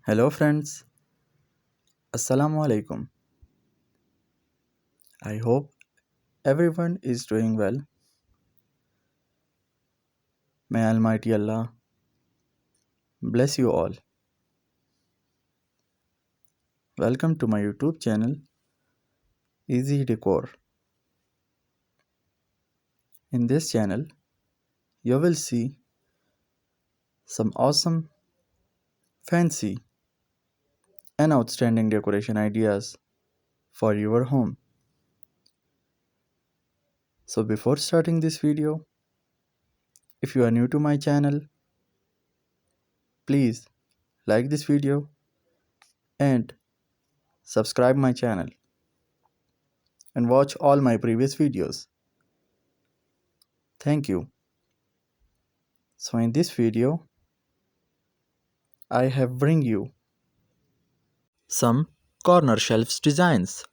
Hello friends, Assalamu alaikum. I hope everyone is doing well. May Almighty Allah bless you all. Welcome to my YouTube channel Easy Decor. In this channel, you will see some awesome, fancy, and outstanding decoration ideas for your home. So before starting this video, if you are new to my channel, please like this video and subscribe my channel and watch all my previous videos. Thank you. So in this video, I have bring you some corner shelves designs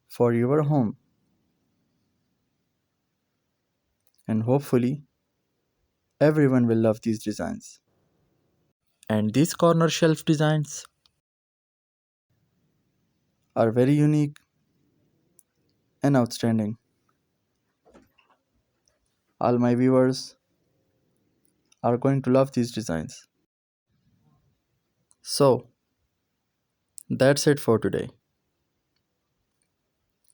for your home, and hopefully everyone will love these designs. And these corner shelf designs are very unique and outstanding. All my viewers are going to love these designs. So that's it for today.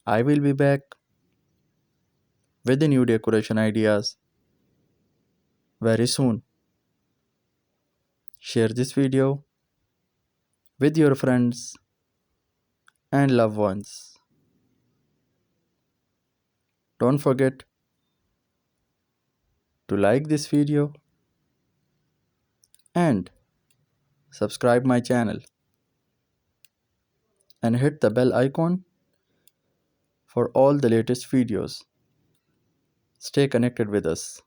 I will be back with the new decoration ideas very soon. Share this video with your friends and loved ones. Don't forget to like this video and subscribe my channel and hit the bell icon for all the latest videos. Stay connected with us.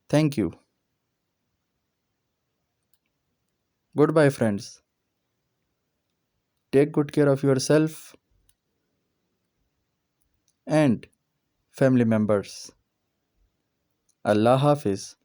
Thank you. Goodbye, friends. Take good care of yourself and family members. Allah Hafiz.